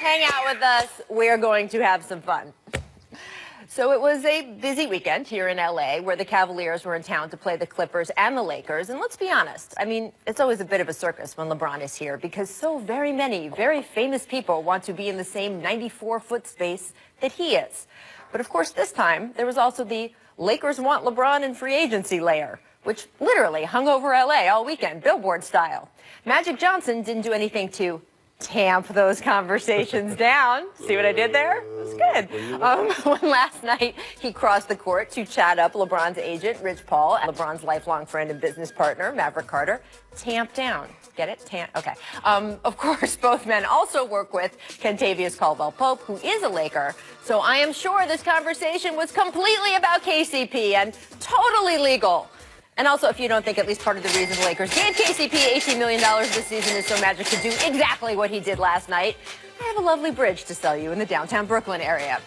hang out with us. We're going to have some fun. So it was a busy weekend here in LA where the Cavaliers were in town to play the Clippers and the Lakers. And let's be honest, I mean, it's always a bit of a circus when LeBron is here because so very many very famous people want to be in the same 94-foot space that he is. But of course, this time there was also the Lakers want LeBron in free agency layer, which literally hung over LA all weekend, billboard style. Magic Johnson didn't do anything to tamp those conversations down. See what I did there? It was good. When last night he crossed the court to chat up LeBron's agent, Rich Paul, and LeBron's lifelong friend and business partner, Maverick Carter, tamp down. Get it? Tamp. Okay. Of course, both men also work with Kentavious Caldwell-Pope, who is a Laker. So I am sure this conversation was completely about KCP and totally legal. And also, if you don't think at least part of the reason the Lakers gave KCP $18 million this season is so Magic could do exactly what he did last night, I have a lovely bridge to sell you in the downtown Brooklyn area.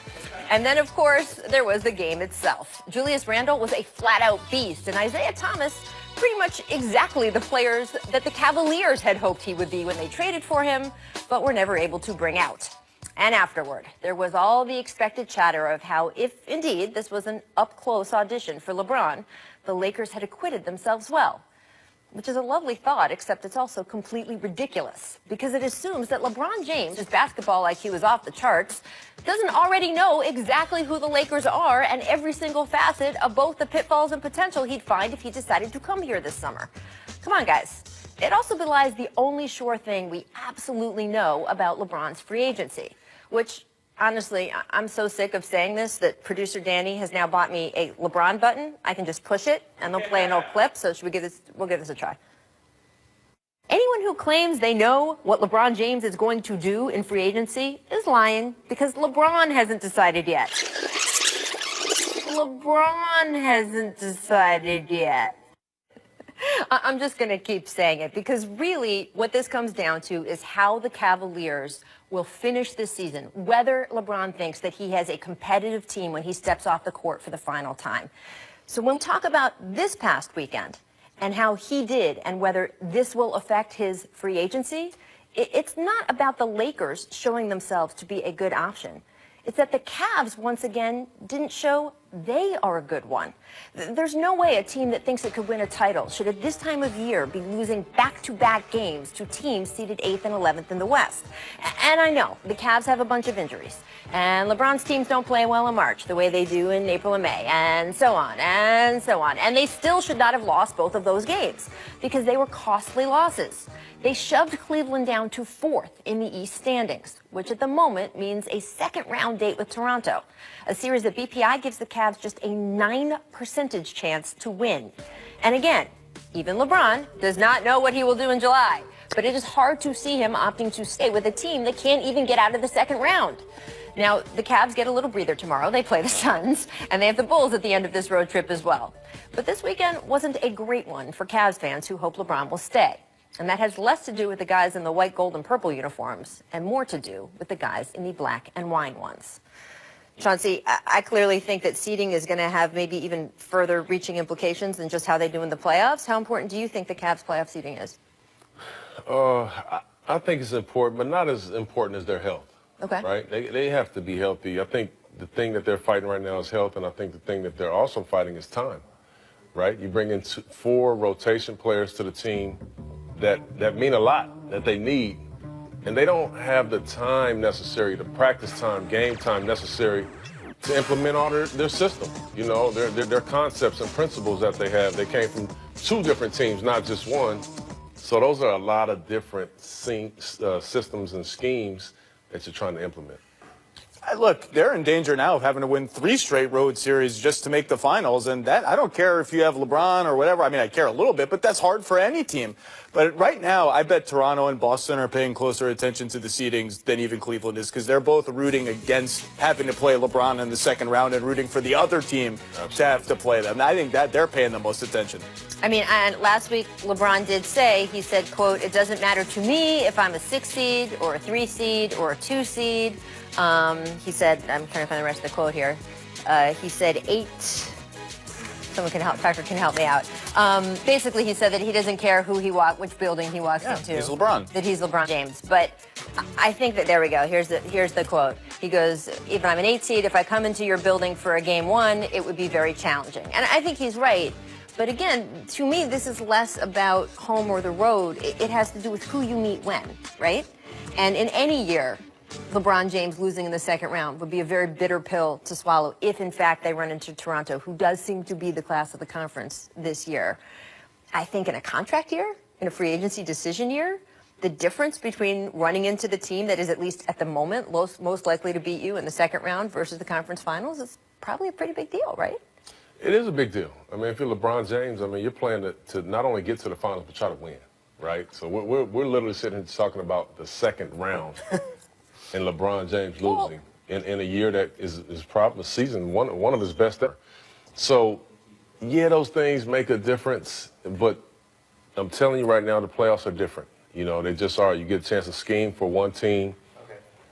And then, of course, there was the game itself. Julius Randle was a flat-out beast, and Isaiah Thomas pretty much exactly the players that the Cavaliers had hoped he would be when they traded for him, but were never able to bring out. And afterward, there was all the expected chatter of how, if indeed this was an up-close audition for LeBron, the Lakers had acquitted themselves well, which is a lovely thought, except it's also completely ridiculous because it assumes that LeBron James, whose basketball IQ is off the charts, doesn't already know exactly who the Lakers are and every single facet of both the pitfalls and potential he'd find if he decided to come here this summer. Come on, guys. It also belies the only sure thing we absolutely know about LeBron's free agency, which, honestly, I'm so sick of saying this that producer Danny has now bought me a LeBron button. I can just push it and they'll play an old clip. So should we give this? We'll give this a try. Anyone who claims they know what LeBron James is going to do in free agency is lying because LeBron hasn't decided yet. LeBron hasn't decided yet. I'm just going to keep saying it because really what this comes down to is how the Cavaliers will finish this season, whether LeBron thinks that he has a competitive team when he steps off the court for the final time. So when we talk about this past weekend and how he did and whether this will affect his free agency, it's not about the Lakers showing themselves to be a good option. It's that the Cavs, once again, didn't show they are a good one. There's no way a team that thinks it could win a title should at this time of year be losing back-to-back games to teams seeded 8th and 11th in the West. And I know the Cavs have a bunch of injuries, and LeBron's teams don't play well in March the way they do in April and May, and so on, and so on. And they still should not have lost both of those games because they were costly losses. They shoved Cleveland down to 4th in the East standings, which at the moment means a second-round date with Toronto, a series that BPI gives the Cavs just a 9% chance to win. And again, even LeBron does not know what he will do in July, but it is hard to see him opting to stay with a team that can't even get out of the second round. Now, the Cavs get a little breather tomorrow. They play the Suns, and they have the Bulls at the end of this road trip as well. But this weekend wasn't a great one for Cavs fans who hope LeBron will stay. And that has less to do with the guys in the white, gold, and purple uniforms and more to do with the guys in the black and wine ones. Chauncey, I clearly think that seeding is going to have maybe even further reaching implications than just how they do in the playoffs. How important do you think the Cavs' playoff seeding is? I think it's important, but not as important as their health. Okay. Right? They have to be healthy. I think the thing that they're fighting right now is health, and I think the thing that they're also fighting is time. Right? You bring in 4 rotation players to the team that mean a lot, that they need, and they don't have the time necessary, the practice time, game time necessary to implement all their system. You know, their concepts and principles that they have. They came from 2 different teams, not just one. So those are a lot of different systems and schemes that you're trying to implement. Look, they're in danger now of having to win 3 straight road series just to make the finals, and that I don't care if you have LeBron or whatever. I mean, I care a little bit, but that's hard for any team. But right now, I bet Toronto and Boston are paying closer attention to the seedings than even Cleveland is because they're both rooting against having to play LeBron in the second round and rooting for the other team to have to play them. And I think that they're paying the most attention. I mean, and last week LeBron did say, he said, quote, "It doesn't matter to me if I'm a 6 seed or a 3 seed or a 2 seed. He said, I'm trying to find the rest of the quote here. He said 8. Someone can help. Tucker can help me out. Basically, he said that he doesn't care who he which building he walks into. He's LeBron. That he's LeBron James. But I think that there we go. Here's the quote. He goes, "If I'm an 8 seed, if I come into your building for a game 1, it would be very challenging." And I think he's right. But again, to me, this is less about home or the road. It has to do with who you meet when, right? And in any year, LeBron James losing in the second round would be a very bitter pill to swallow if, in fact, they run into Toronto, who does seem to be the class of the conference this year. I think in a contract year, in a free agency decision year, the difference between running into the team that is, at least at the moment, most likely to beat you in the second round versus the conference finals is probably a pretty big deal, right? It is a big deal. I mean, if you're LeBron James, I mean, you're playing to not only get to the finals, but try to win, right? So we're literally sitting here talking about the second round and LeBron James losing in a year that is probably a season one of his best ever. So, yeah, those things make a difference, but I'm telling you right now, the playoffs are different. You know, they just are. You get a chance to scheme for one team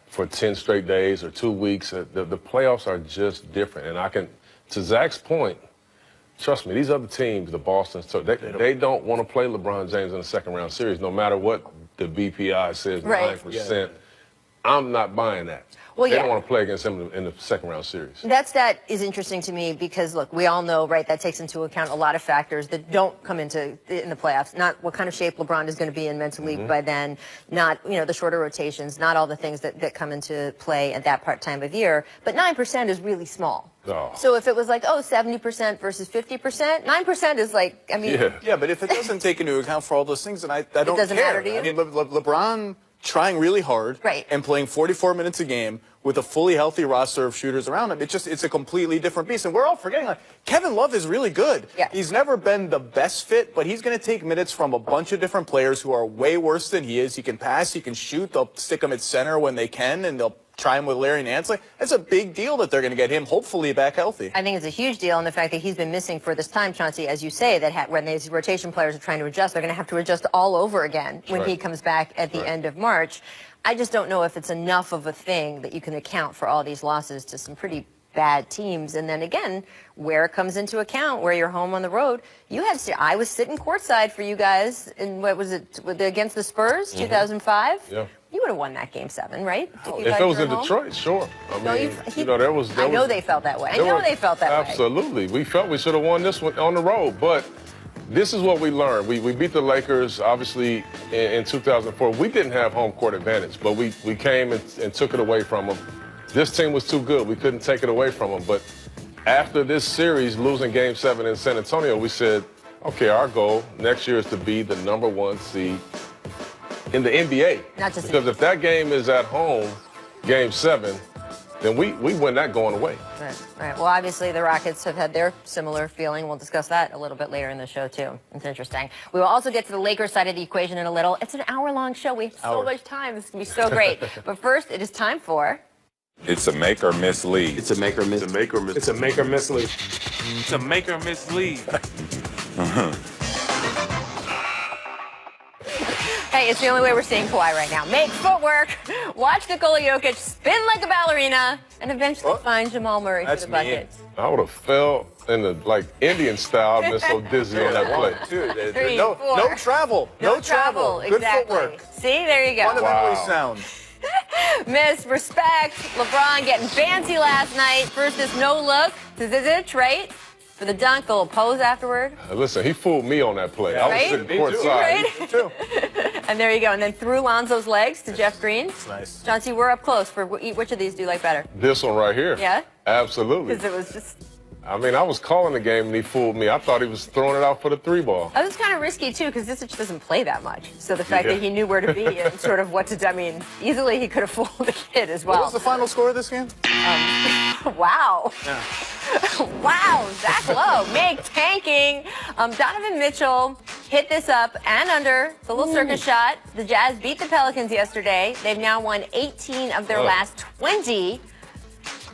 for 10 straight days or 2 weeks. The playoffs are just different. And I can, to Zach's point, trust me, these other teams, the Bostons, they don't want to play LeBron James in a second round series, no matter what the BPI says, 9%. I'm not buying that. Well, they don't want to play against him in the second round series. That is interesting to me because, look, we all know, right, that takes into account a lot of factors that don't come into in the playoffs. Not what kind of shape LeBron is going to be in mentally by then, not, you know, the shorter rotations, not all the things that come into play at that time of year. But 9% is really small. Oh. So if it was like, 70% versus 50%, 9% is like, I mean. Yeah, but if it doesn't take into account for all those things, then I don't care. It doesn't matter to you? I mean, LeBron trying really hard and playing 44 minutes a game with a fully healthy roster of shooters around him, it's a completely different beast. And we're all forgetting, like, Kevin Love is really good. Yeah. He's never been the best fit, but he's going to take minutes from a bunch of different players who are way worse than he is. He can pass, he can shoot. They'll stick him at center when they can, and they'll try him with Larry Nance. Like, it's a big deal that they're going to get him hopefully back healthy. I think it's a huge deal, and the fact that he's been missing for this time, Chauncey, as you say, that when these rotation players are trying to adjust, they're going to have to adjust all over again when he comes back at the end of March. I just don't know if it's enough of a thing that you can account for all these losses to some pretty bad teams. And then again, where it comes into account, where you're home on the road, I was sitting courtside for you guys in, what was it, against the Spurs, 2005? Yeah. You would have won that game 7, right? If it was in Detroit, sure. I mean, I know they felt that way. I know they felt that way. Absolutely. We felt we should have won this one on the road, but this is what we learned. We beat the Lakers, obviously, in 2004. We didn't have home court advantage, but we came and took it away from them. This team was too good. We couldn't take it away from them. But after this series, losing Game 7 in San Antonio, we said, okay, our goal next year is to be the #1 seed in the NBA. Because if that game is at home, Game 7, then we win that going away. Right. Well, obviously, the Rockets have had their similar feeling. We'll discuss that a little bit later in the show, too. It's interesting. We will also get to the Lakers side of the equation in a little. It's an hour-long show. We have so much time. This is going to be so great. But first, it is time for... It's a make or miss lead. It's a make or miss. It's a make or miss. It's a make or miss lead. It's a make or miss lead. Hey, it's the only way we're seeing Kawhi right now. Make footwork, watch Nikola Jokic spin like a ballerina, and eventually find Jamal Murray for the bucket. I would have fell in the, Indian style. I've been so dizzy on that play. No travel. No travel. Good footwork. See, there you go. Fundamentally sound. Miss, respect. LeBron getting fancy last night. First, this no look to Zizic, right? For the dunk, the little pose afterward. Listen, he fooled me on that play. I was sitting courtside. And there you go. And then through Lonzo's legs to Jeff Green. That's nice. Chauncey, we're up close. For which of these do you like better? This one right here. Yeah? Absolutely. Because it was just... I mean, I was calling the game and he fooled me. I thought he was throwing it out for the 3-ball. That was kind of risky, too, because Zizic doesn't play that much. So the fact that he knew where to be and sort of what to do, I mean, easily he could have fooled the kid as well. What was the final score of this game? Wow. Yeah. Wow, Zach Lowe, Meg tanking. Donovan Mitchell hit this up and under. The little circus shot. The Jazz beat the Pelicans yesterday. They've now won 18 of their last 20.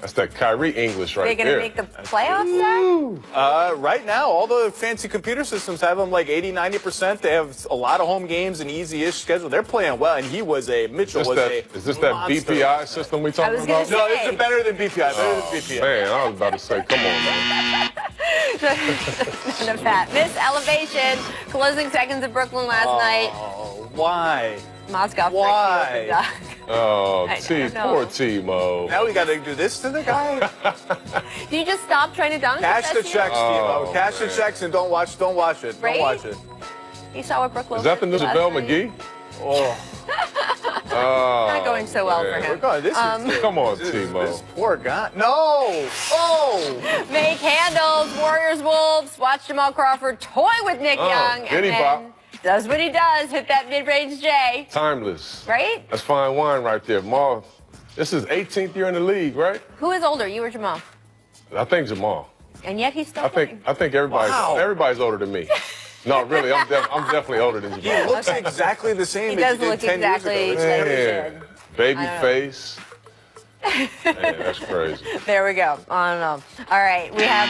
That's that Kyrie English right there. They're going to make the playoffs, Zach? Right now, all the fancy computer systems have them like 80-90%. They have a lot of home games and easy-ish schedule. They're playing well, and Mitchell was a Is this that monster. BPI system we talking about? No, this is better than BPI. Man, I was about to say, come on, man. None of that. Miss Elevation, closing seconds of Brooklyn last night. Why? Moscow. Why? Oh, I don't know. poor Timo. Now we got to do this to the guy. Do you just stop trying to dunk? Cash the That's you? checks, Timo. Oh, Cash the man. checks and don't watch it. Right? Don't watch it. You saw what Brooke Is that the new Wilson did Javale last night? McGee? Oh, Not going so well man. for we're him. going. This is Come on, this Timo. poor guy. No. Oh. Make handles, Warriors, Wolves. Watch Jamal Crawford toy with Nick Young. did he, And Bob? then does what he does, hit that mid-range J. Timeless. Right? That's fine wine right there. Maul, this is 18th year in the league, right? Who is older, you or Jamal? I think Jamal. And yet he's still I think everybody's older than me. No, really, I'm definitely older than He Jamal. looks exactly the same He as does he did look 10 exactly years ago. like he Man, did. baby I don't know. face. Man, that's crazy. There we go. I don't know. All right, we have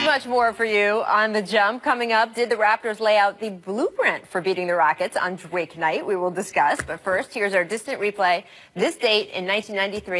much more for you on The Jump coming up. Did the Raptors lay out the blueprint for beating the Rockets on Drake night? We will discuss. But first, here's our distant replay. This date in 1993.